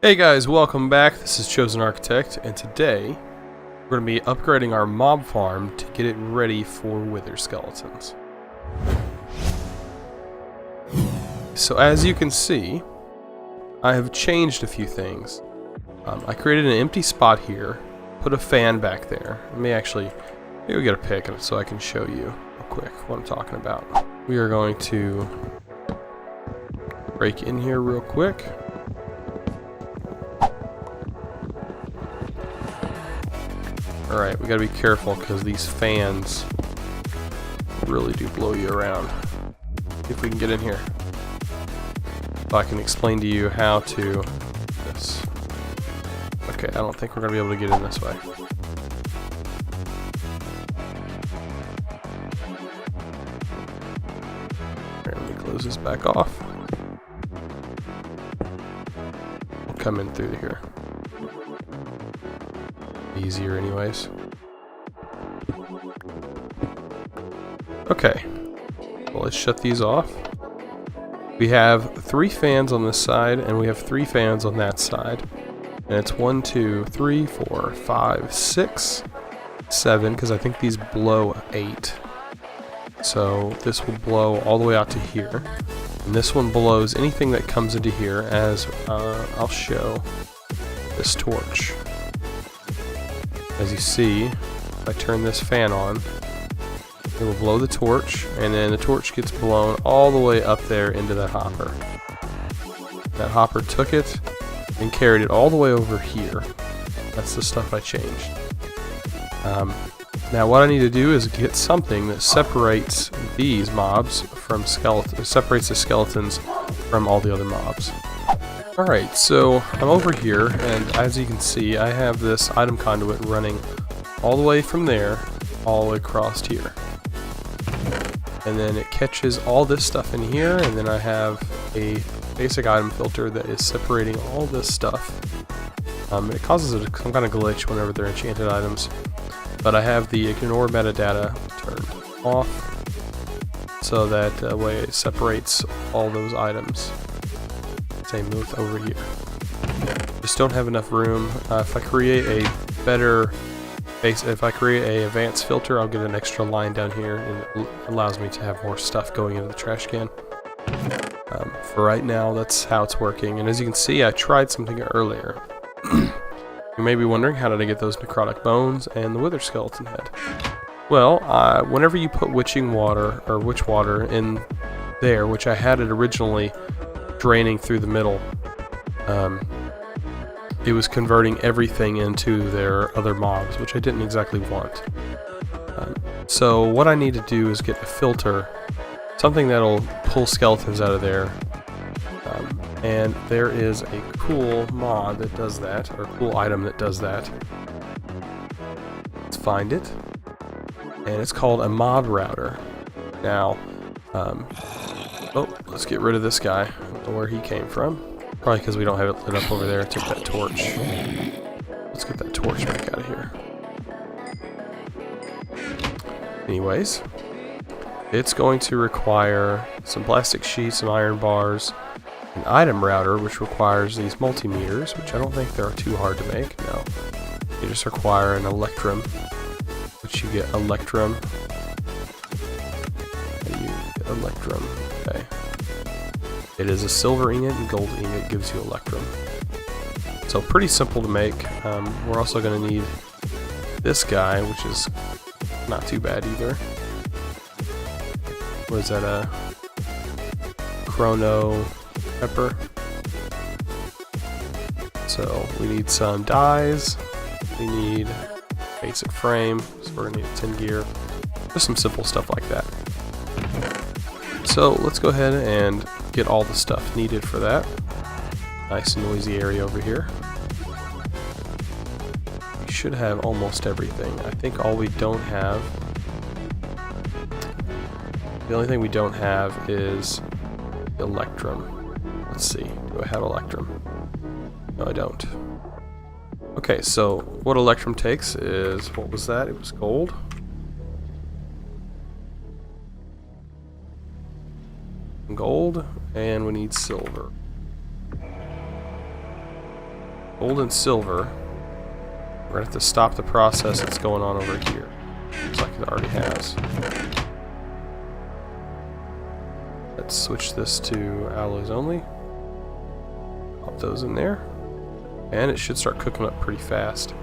Hey guys, welcome back. This is ChosenArchitect, and today we're going to be upgrading our mob farm to get it ready for wither skeletons. So as you can see, I have changed a few things. I created an empty spot here, put a fan back there. Maybe we get a pic so I can show you real quick what I'm talking about. We are going to break in here real quick. Alright, we gotta be careful because these fans really do blow you around. See if we can get in here. So I can explain to you how to do this. Okay, I don't think we're gonna be able to get in this way. Alright, let me close this back off. We'll come in through here. Easier anyways. Okay, well, let's shut these off. We have 3 fans on this side and we have 3 fans on that side, and it's 1, 2, 3, 4, 5, 6, 7, because I think these blow 8, so this will blow all the way out to here, and this one blows anything that comes into here, as I'll show this torch. As you see, if I turn this fan on, it will blow the torch, and then the torch gets blown all the way up there into that hopper. That hopper took it and carried it all the way over here. That's the stuff I changed. Now what I need to do is get something that separates these mobs from separates the skeletons from all the other mobs. Alright, so I'm over here, and as you can see, I have this item conduit running all the way from there, all the way across here. And then it catches all this stuff in here, and then I have a basic item filter that is separating all this stuff. It causes some kind of glitch whenever they're enchanted items, but I have the ignore metadata turned off, so that way it separates all those items. Same with over here. Just don't have enough room. If I create a better base, if I create a advanced filter, I'll get an extra line down here, and it allows me to have more stuff going into the trash can. For right now, that's how it's working. And as you can see, I tried something earlier. You may be wondering, how did I get those necrotic bones and the wither skeleton head? Well, whenever you put witching water or witch water in there, which I had it originally draining through the middle, it was converting everything into their other mobs, which I didn't exactly want. So what I need to do is get a filter, something that'll pull skeletons out of there, and there is a cool mod that does that, or cool item that does that. Let's find it, and it's called a mod router. Now, oh, let's get rid of this guy. I don't know where he came from. Probably because we don't have it lit up over there. I took that torch. Let's get that torch back out of here. Anyways, it's going to require some plastic sheets, some iron bars, an item router, which requires these multimeters, which I don't think they're too hard to make. No. You just require an electrum, which you get electrum. Electrum. Okay. It is a silver ingot, and gold ingot gives you electrum. So pretty simple to make. We're also going to need this guy, which is not too bad either. What is that? A chrono pepper. So we need some dyes. We need basic frame. So we're going to need 10 gear. Just some simple stuff like that. So let's go ahead and get all the stuff needed for that. Nice noisy area over here. We should have almost everything. I think all we don't have, the only thing we don't have is electrum. Let's see, do I have electrum? No, I don't. Okay, so what electrum takes is, what was that? It was gold. Gold, and we need silver. gold and silver. We're gonna have to stop the process that's going on over here. Looks like it already has. Let's switch this to alloys only. Pop those in there. And it should start cooking up pretty fast.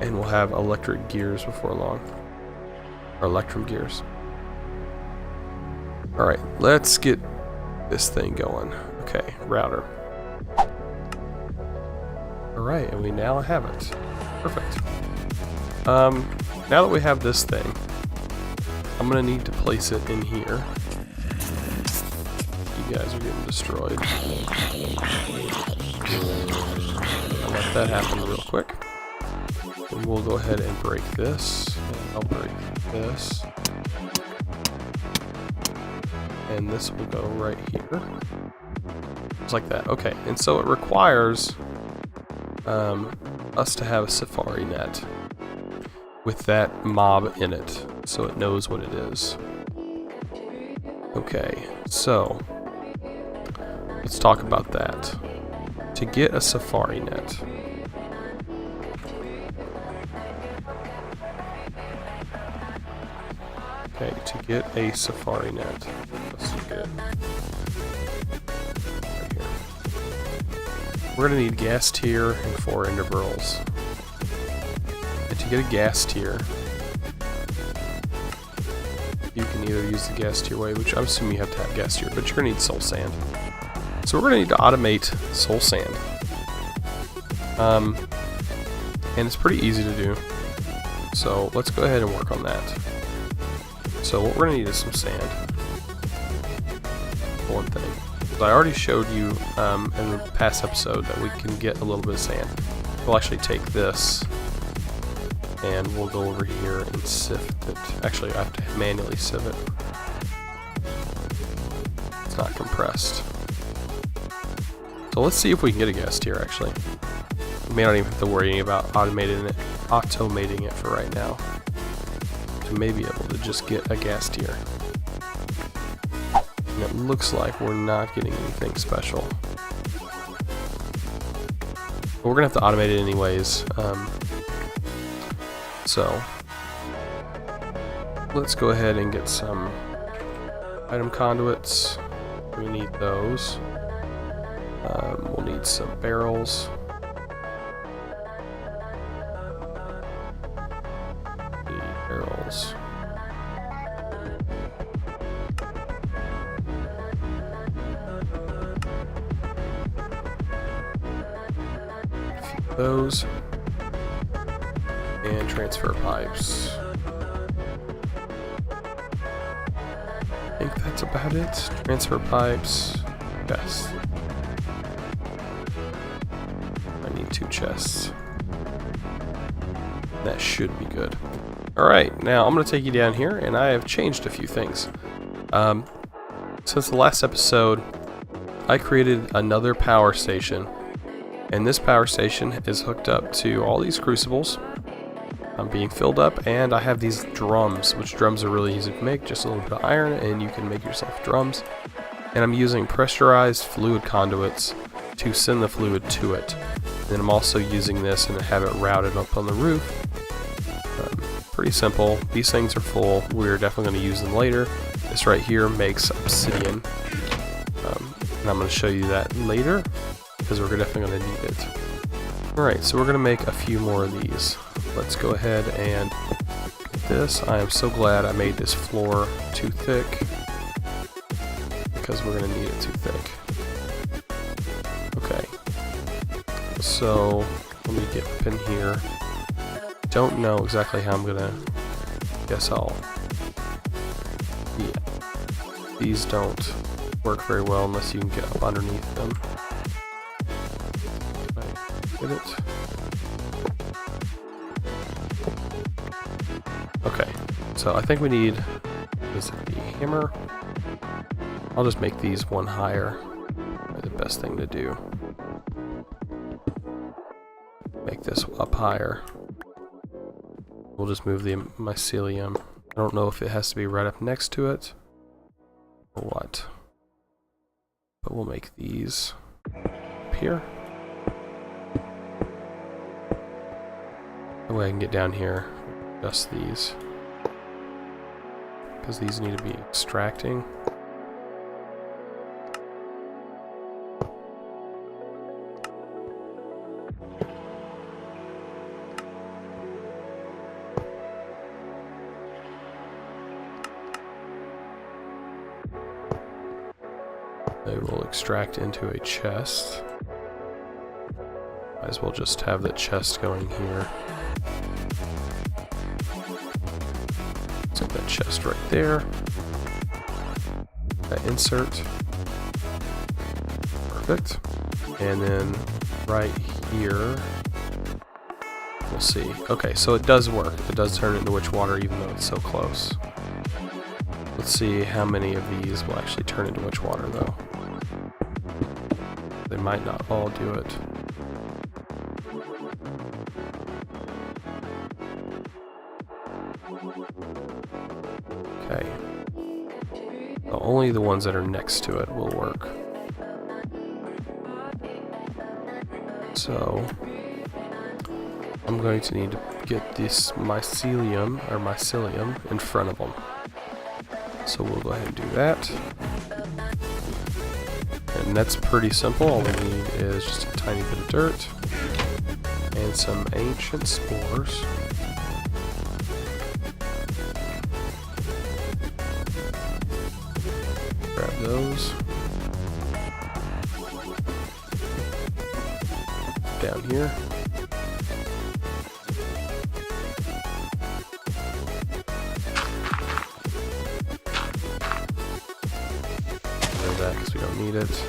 And we'll have electric gears before long. Or electrum gears. Alright, let's get this thing going. Okay, router. Alright, and we now have it. Perfect. Now that we have this thing, I'm gonna need to place it in here. You guys are getting destroyed. I'll let that happen real quick. And we'll go ahead and break this. And I'll break this. And this will go right here. Just like that. Okay, and so it requires us to have a safari net with that mob in it, so it knows what it is. Okay, so let's talk about that. To get a safari net, okay, to get a safari net, let's get it right here. We're gonna need gas tier and 4 ender pearls. And to get a gas tier, you can either use the gas tier way, which I'm assuming you have to have gas tier, but you're gonna need soul sand. So we're gonna need to automate soul sand. And it's pretty easy to do. So let's go ahead and work on that. So what we're gonna need is some sand. For one thing. I already showed you in the past episode that we can get a little bit of sand. We'll actually take this and we'll go over here and sift it. Actually, I have to manually sieve it. It's not compressed. So let's see if we can get a gas tier actually. We may not even have to worry about automating it for right now. To maybe be able to just get a gas tier. And it looks like we're not getting anything special. But we're gonna have to automate it anyways. So let's go ahead and get some item conduits. We need those. We'll need some barrels. Barrels. Those and transfer pipes. I think that's about it. Transfer pipes. Yes. I need 2 chests. That should be good. Alright, now I'm going to take you down here, and I have changed a few things. Since the last episode, I created another power station. And this power station is hooked up to all these crucibles. I'm being filled up, and I have these drums, which drums are really easy to make, just a little bit of iron, and you can make yourself drums. And I'm using pressurized fluid conduits to send the fluid to it. And I'm also using this and have it routed up on the roof. Pretty simple. These things are full. We're definitely going to use them later. This right here makes obsidian. And I'm going to show you that later, because we're definitely going to need it. Alright, so we're going to make a few more of these. Let's go ahead and get this. I am so glad I made this floor too thick, because we're going to need it too thick. Okay. So, let me get up in here. Don't know exactly how I'm going to... Guess I'll... Yeah. These don't work very well unless you can get up underneath them. Get it? Okay, so I think we need, is it the hammer? I'll just make these one higher. Probably the best thing to do. Make this up higher. We'll just move the mycelium. I don't know if it has to be right up next to it or what. But we'll make these up here. way I can get down here, just these. Because these need to be extracting. They will extract into a chest. Might as well just have the chest going here. Set that chest right there. That insert. Perfect. And then right here, we'll see. Okay, so it does work. It does turn into witch water even though it's so close. Let's see how many of these will actually turn into witch water though. They might not all do it. Okay. So only the ones that are next to it will work. So I'm going to need to get this mycelium in front of them. So we'll go ahead and do that. And that's pretty simple. All we need is just a tiny bit of dirt and some ancient spores. Grab those. Down here. That because we don't need it.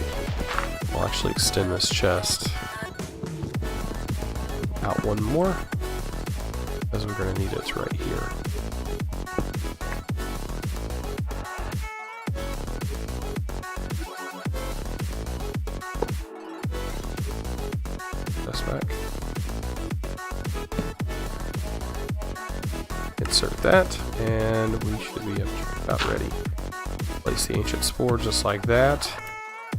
We'll actually extend this chest out one more because we're going to need it right here. Chest back. Insert that, and we should be about ready. Place the ancient spore just like that.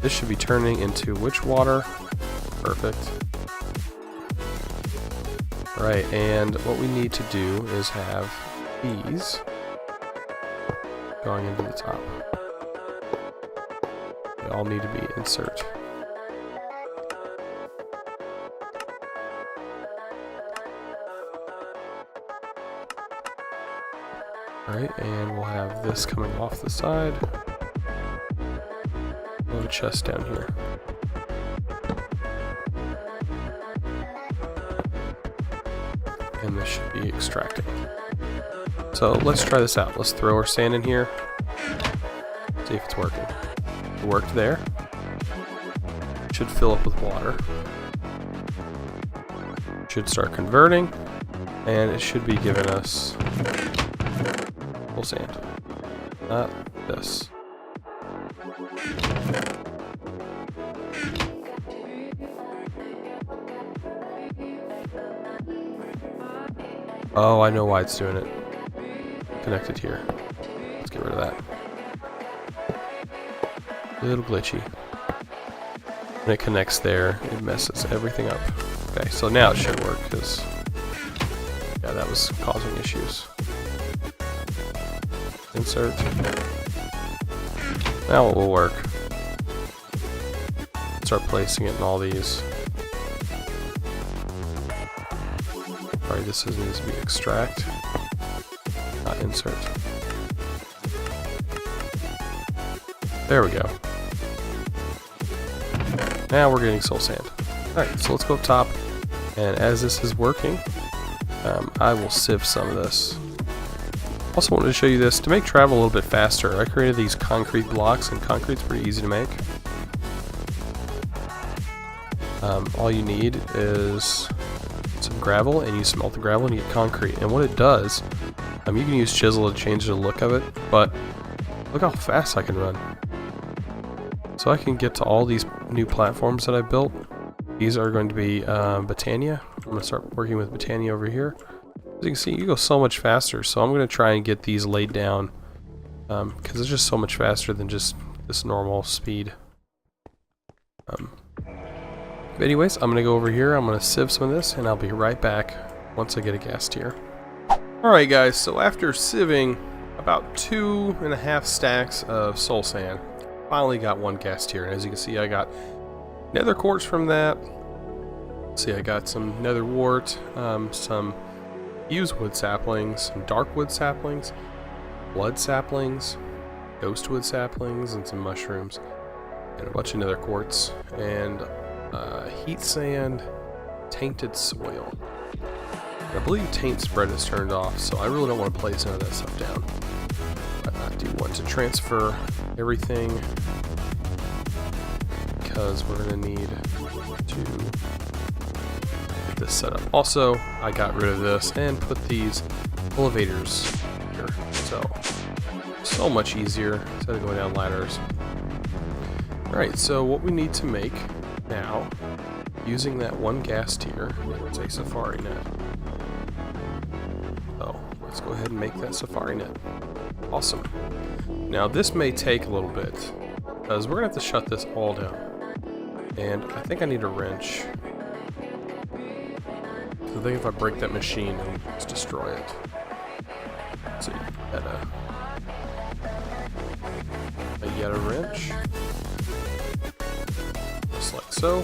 This should be turning into witch water. Perfect. Right, and what we need to do is have these going into the top. They all need to be insert. Alright, and we'll have this coming off the side. We'll have a chest down here. And this should be extracting. So let's try this out. Let's throw our sand in here. See if it's working. It worked there. It should fill up with water. It should start converting. And it should be giving us sand. Not this. Oh, I know why it's doing it. Connected here. Let's get rid of that. A little glitchy. When it connects there, it messes everything up. Okay, so now it should work because yeah, that was causing issues. Insert. Now it will work. Start placing it in all these. Alright, this needs to be extract, not insert. There we go. Now we're getting soul sand. Alright, so let's go up top, and as this is working, I will sieve some of this. Also wanted to show you this to make travel a little bit faster. I created these concrete blocks, and concrete's pretty easy to make. All you need is some gravel, and you smelt the gravel and you get concrete. And what it does, you can use chisel to change the look of it, but look how fast I can run. So I can get to all these new platforms that I built. These are going to be Botania. I'm going to start working with Botania over here. As you can see, you go so much faster, so I'm going to try and get these laid down because it's just so much faster than just this normal speed. But anyways, I'm going to go over here, I'm going to sieve some of this, and I'll be right back once I get a gas tier. Alright guys, so after sieving about 2.5 stacks of soul sand, finally got one gas tier. And as you can see, I got nether quartz from that. Let's see, I got some nether wart, some fuse wood saplings, some dark wood saplings, blood saplings, ghost wood saplings, and some mushrooms, and a bunch of nether quartz, and heat sand, tainted soil. I believe taint spread is turned off, so I really don't want to place any of that stuff down. But I do want to transfer everything because we're going to need to get this set up. Also, I got rid of this and put these elevators here. So much easier instead of going down ladders. Alright, so what we need to make now, using that one gas tier, is a safari net. So let's go ahead and make that safari net. Awesome. Now this may take a little bit, because we're going to have to shut this all down. And I think I need a wrench. So I think if I break that machine, it'll just destroy it. Let's see, get a wrench. Just like so.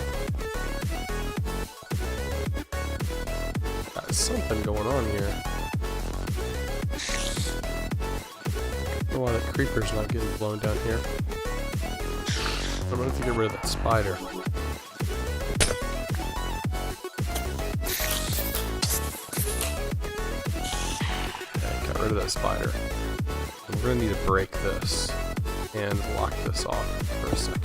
Got something going on here. I don't know why that creeper's not getting blown down here. I'm gonna have to get rid of that spider. Okay, got rid of that spider. And we're gonna need to break this and lock this off for a second.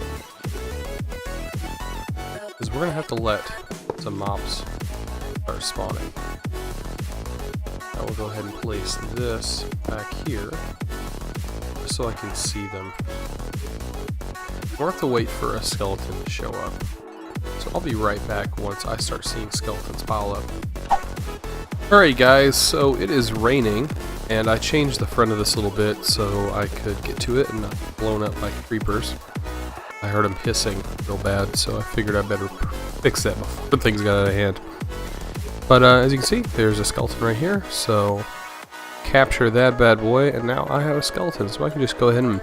Because we're gonna have to let some mobs start spawning. I will go ahead and place this back here so I can see them. We'll have to wait for a skeleton to show up. So I'll be right back once I start seeing skeletons pile up. Alright guys, so it is raining, and I changed the front of this a little bit so I could get to it and not get blown up by creepers. I heard them hissing real bad, so I figured I better fix that before things got out of hand. But as you can see, there's a skeleton right here, so capture that bad boy, and now I have a skeleton, so I can just go ahead and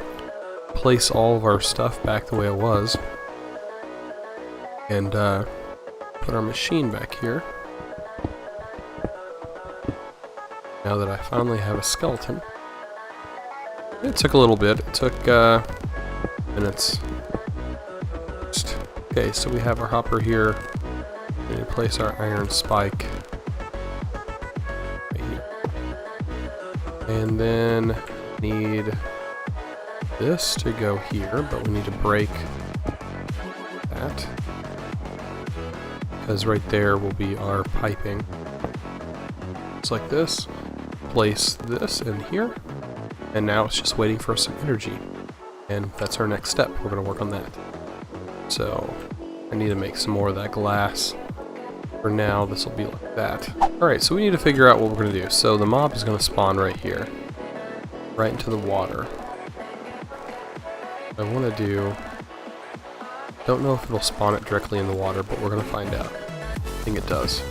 place all of our stuff back the way it was, and put our machine back here. Now that I finally have a skeleton. It took a little bit. It took minutes. Okay, so we have our hopper here. We need to place our iron spike right here. And then need this to go here, but we need to break that. Because right there will be our piping. Just like this. Place this in here. And now it's just waiting for some energy. And that's our next step. We're going to work on that. So I need to make some more of that glass. For now, this will be like that. Alright, so we need to figure out what we're going to do. So the mob is going to spawn right here. Right into the water. What I want to do... Don't know if it'll spawn it directly in the water, but we're going to find out. I think it does.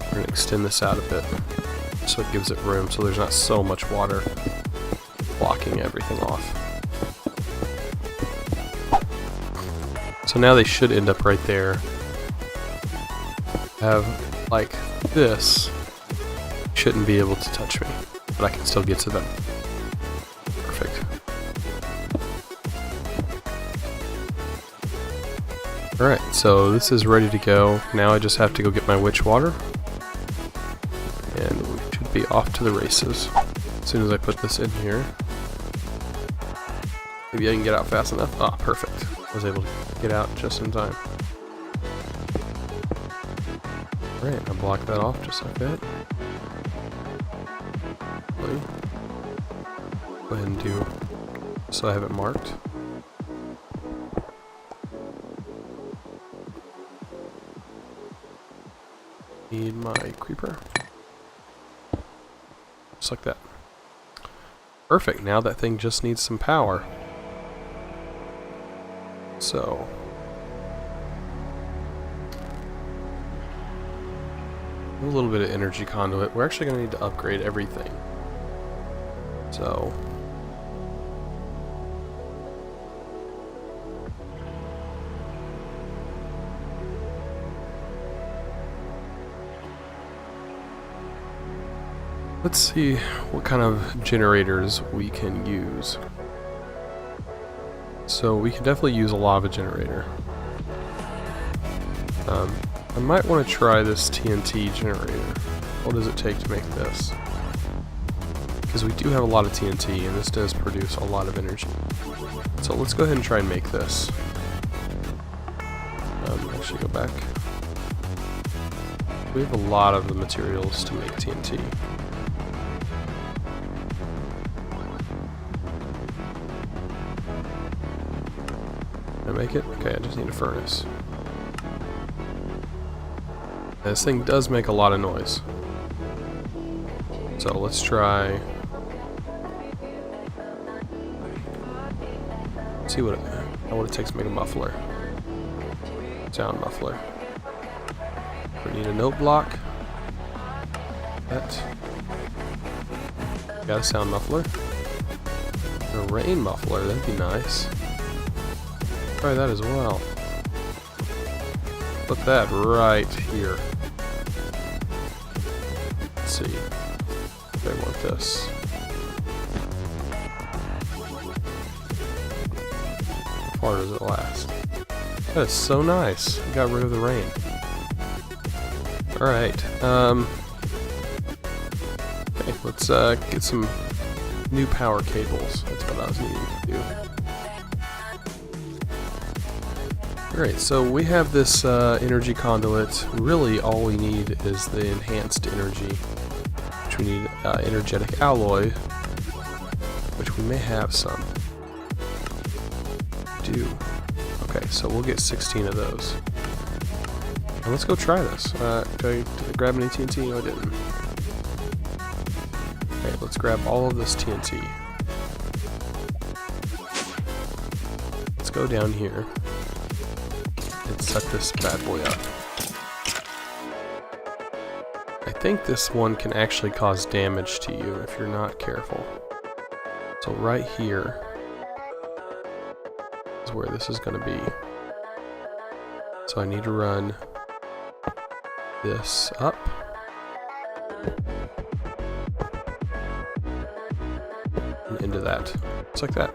We're going to extend this out a bit so it gives it room so there's not so much water blocking everything off. So now they should end up right there. Have like this. Shouldn't be able to touch me, but I can still get to them. Perfect. Alright, so this is ready to go. Now I just have to go get my witch water. And we should be off to the races. As soon as I put this in here. Maybe I can get out fast enough. Ah, perfect. I was able to get out just in time. Alright, I'll block that off just like that. Go ahead and do so I have it marked. Need my creeper. Just like that. Perfect, now that thing just needs some power. So a little bit of energy conduit. We're actually going to need to upgrade everything. So... let's see what kind of generators we can use. So we can definitely use a lava generator. I might want to try this TNT generator. What does it take to make this? Because we do have a lot of TNT and this does produce a lot of energy. So let's go ahead and try and make this. Actually go back. We have a lot of the materials to make TNT. Can I make it? Okay, I just need a furnace. And this thing does make a lot of noise. So let's try... see what it takes to make a muffler. Sound muffler. We need a note block. That. Got a sound muffler. A rain muffler, that'd be nice. Try that as well. Put that right here. Let's see. I want this. How far does it last? That is so nice. We got rid of the rain. Alright. Okay, let's get some new power cables. That's what I was needing to do. Alright, so we have this energy conduit. Really all we need is the enhanced energy, which we need energetic alloy, which we may have some. Okay, so we'll get 16 of those. And let's go try this. Did I grab any TNT? No, I didn't. Okay, let's grab all of this TNT. Let's go down here and suck this bad boy up. I think this one can actually cause damage to you if you're not careful. So right here is where this is going to be. So I need to run this up. And into that. Just like that.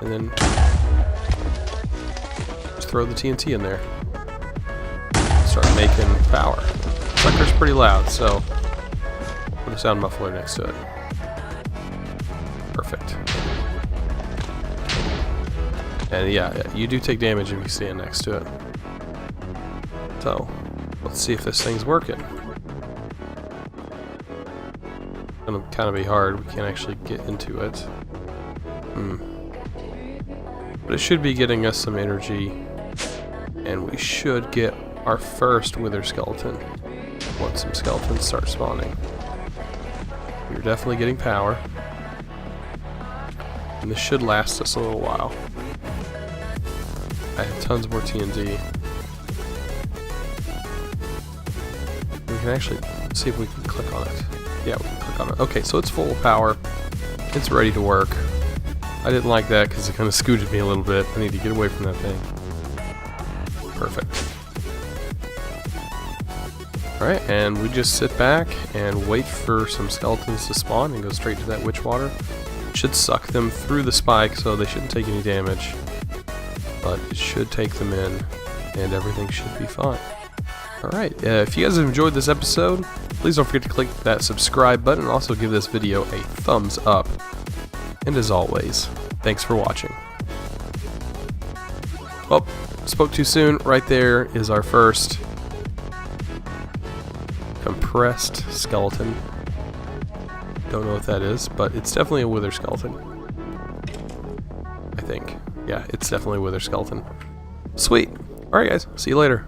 And then just throw the TNT in there. Start making power. Sucker's pretty loud, so put a sound muffler next to it. Perfect. And yeah, you do take damage if you stand next to it. So, let's see if this thing's working. It's gonna kind of be hard. We can't actually get into it. But it should be getting us some energy, and we should get our first wither skeleton once some skeletons start spawning. We're definitely getting power, and this should last us a little while. I have tons more TNT. We can actually see if we can click on it. Yeah, we can click on it. Okay, so it's full of power. It's ready to work. I didn't like that because it kind of scooted me a little bit. I need to get away from that thing. Perfect. Alright, and we just sit back and wait for some skeletons to spawn and go straight to that witch water. It should suck them through the spike, so they shouldn't take any damage. But it should take them in, and everything should be fine. Alright, if you guys have enjoyed this episode, please don't forget to click that subscribe button and also give this video a thumbs up. And as always, thanks for watching. Well, spoke too soon. Right there is our first compressed skeleton. Don't know what that is, but it's definitely a wither skeleton. I think. Yeah, it's definitely a wither skeleton. Sweet. Alright guys, see you later.